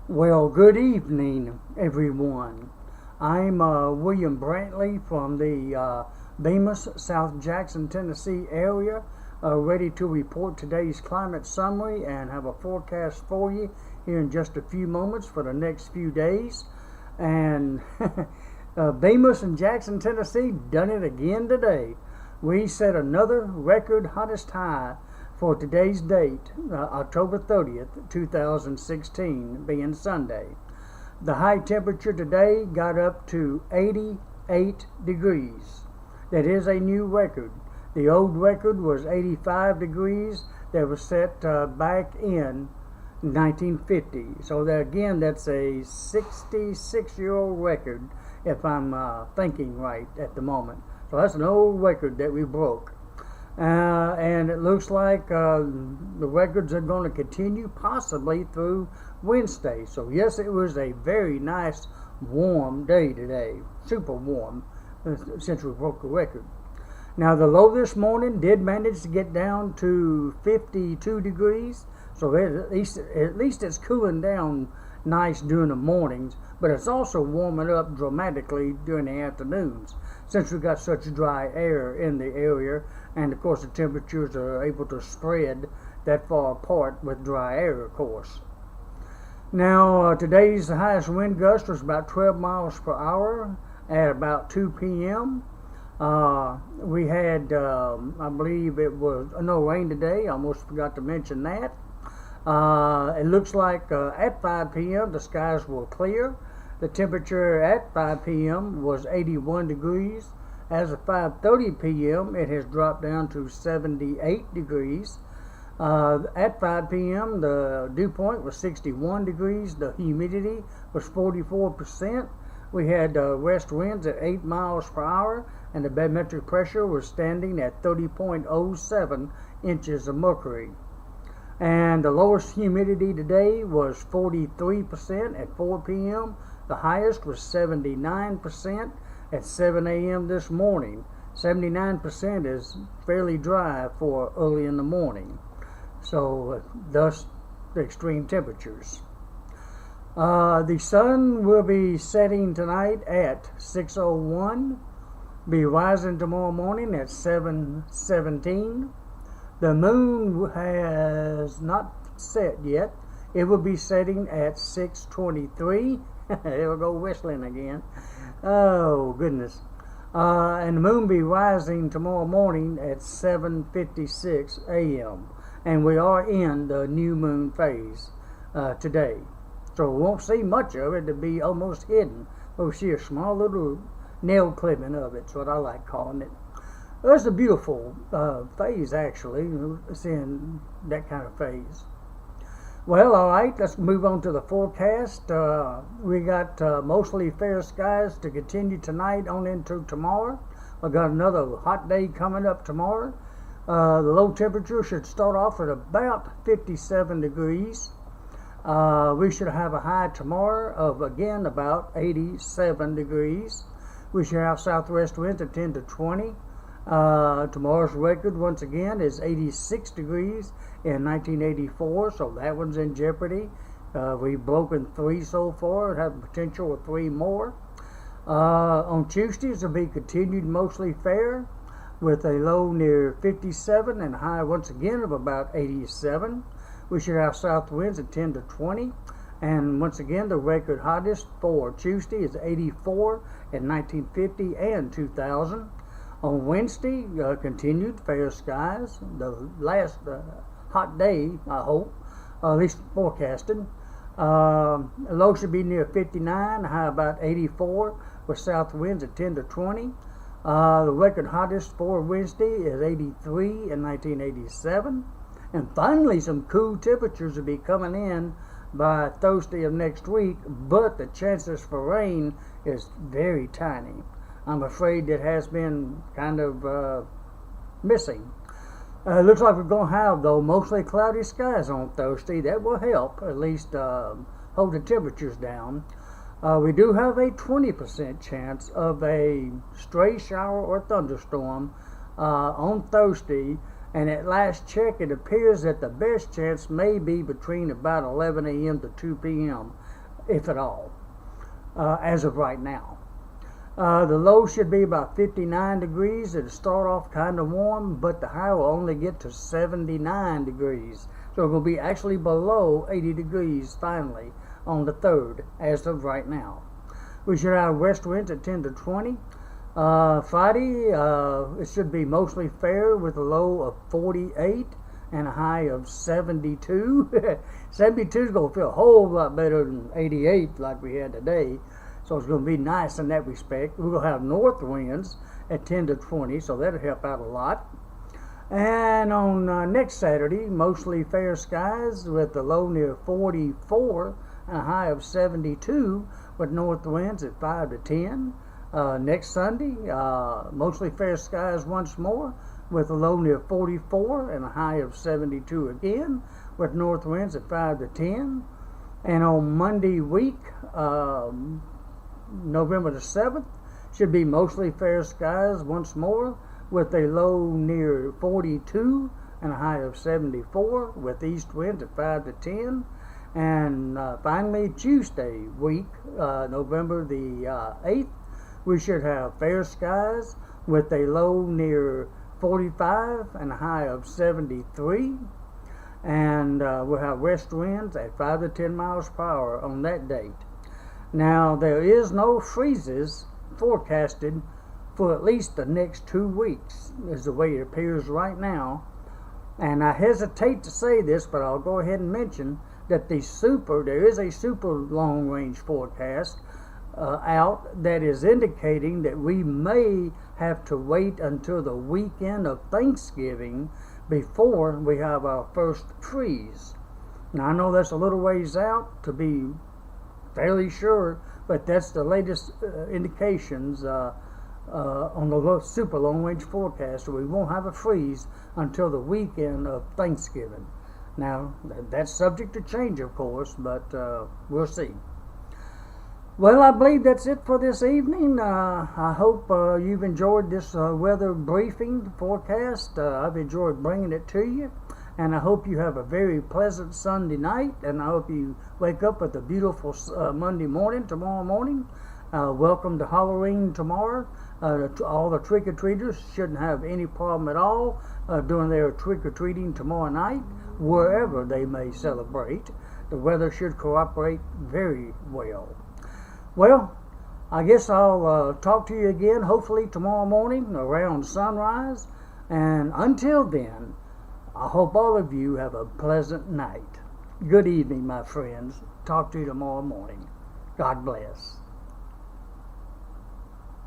Well, good evening, everyone. I'm William Brantley from the Bemis, South Jackson, Tennessee area, ready to report today's climate summary and have a forecast for you here in just a few moments for the next few days. And Bemis and Jackson, Tennessee done it again today. We set another record hottest high for today's date, October 30th, 2016, being Sunday. The high temperature today got up to 88 degrees. That is a new record. The old record was 85 degrees that was set back in 1950. So that, again, that's a 66-year-old record, if I'm thinking right at the moment. So that's an old record that we broke. And it looks like the records are going to continue possibly through Wednesday. So yes, it was a very nice warm day today, super warm, since we broke the record. Now the low this morning did manage to get down to 52 degrees, so at least it's cooling down nice during the mornings, but it's also warming up dramatically during the afternoons since we got such dry air in the area, and of course the temperatures are able to spread that far apart with dry air, of course. Now today's highest wind gust was about 12 miles per hour at about 2 p.m. We had, I believe it was no rain today. I almost forgot to mention that. It looks like at 5 p.m. the skies were clear. The temperature at 5 p.m. was 81 degrees. As of 5:30 p.m. it has dropped down to 78 degrees. At 5 p.m. the dew point was 61 degrees. The humidity was 44%. We had west winds at 8 miles per hour, and the barometric pressure was standing at 30.07 inches of mercury. And the lowest humidity today was 43% at 4 p.m. The highest was 79% at 7 a.m. this morning. 79% is fairly dry for early in the morning. So thus the extreme temperatures. The sun will be setting tonight at 6:01, be rising tomorrow morning at 7:17. The moon has not set yet. It will be setting at 6:23. There we go, whistling again. Oh, goodness. And the moon will be rising tomorrow morning at 7:56 a.m. And we are in the new moon phase today. So we won't see much of it. It'll be almost hidden. We'll see a small little nail clipping of it. That's what I like calling it. It's a beautiful phase, actually, seeing that kind of phase. Well, all right, let's move on to the forecast. We got mostly fair skies to continue tonight on into tomorrow. We've got another hot day coming up tomorrow. The low temperature should start off at about 57 degrees. We should have a high tomorrow of, again, about 87 degrees. We should have southwest winds at 10 to 20. Tomorrow's record, once again, is 86 degrees in 1984, so that one's in jeopardy. We've broken 3 so far, have potential of 3 more. On Tuesdays, it'll be continued mostly fair, with a low near 57 and high once again of about 87. We should have south winds at 10 to 20. And once again, the record hottest for Tuesday is 84 in 1950 and 2000. On Wednesday, continued fair skies. The last hot day, I hope, at least forecasted. Low should be near 59, high about 84, with south winds at 10 to 20. The record hottest for Wednesday is 83 in 1987. And finally, some cool temperatures will be coming in by Thursday of next week, but the chances for rain is very tiny. I'm afraid it has been kind of missing. Looks like we're going to have, though, mostly cloudy skies on Thursday. That will help, at least hold the temperatures down. We do have a 20% chance of a stray shower or thunderstorm on Thursday, and at last check it appears that the best chance may be between about 11 a.m. to 2 p.m. if at all, as of right now. The low should be about 59 degrees. It'll start off kind of warm, but the high will only get to 79 degrees. So it will be actually below 80 degrees finally on the 3rd, as of right now. We should have west winds at 10 to 20. Friday, it should be mostly fair with a low of 48 and a high of 72. 72 is going to feel a whole lot better than 88 like we had today. So it's going to be nice in that respect. We're going to have north winds at 10 to 20, so that'll help out a lot. And on next Saturday, mostly fair skies with a low near 44 and a high of 72 with north winds at 5 to 10. Next Sunday, mostly fair skies once more with a low near 44 and a high of 72 again with north winds at 5 to 10. And on Monday week, November the 7th, should be mostly fair skies once more with a low near 42 and a high of 74 with east winds at 5 to 10. And finally, Tuesday week, November the 8th, we should have fair skies with a low near 45 and a high of 73. And we'll have west winds at 5 to 10 miles per hour on that date. Now, there is no freezes forecasted for at least the next 2 weeks, is the way it appears right now. And I hesitate to say this, but I'll go ahead and mention that there is a super long range forecast out that is indicating that we may have to wait until the weekend of Thanksgiving before we have our first freeze. Now, I know that's a little ways out to be fairly sure, but that's the latest indications on the super long range forecast. So we won't have a freeze until the weekend of Thanksgiving. Now, that's subject to change, of course, but we'll see. Well, I believe that's it for this evening. I hope you've enjoyed this weather briefing forecast. I've enjoyed bringing it to you. And I hope you have a very pleasant Sunday night. And I hope you wake up with a beautiful Monday morning, tomorrow morning. Welcome to Halloween tomorrow. All the trick-or-treaters shouldn't have any problem at all doing their trick-or-treating tomorrow night, wherever they may celebrate. The weather should cooperate very well. Well, I guess I'll talk to you again hopefully tomorrow morning around sunrise. And until then, I hope all of you have a pleasant night. Good evening, my friends. Talk to you tomorrow morning. God bless.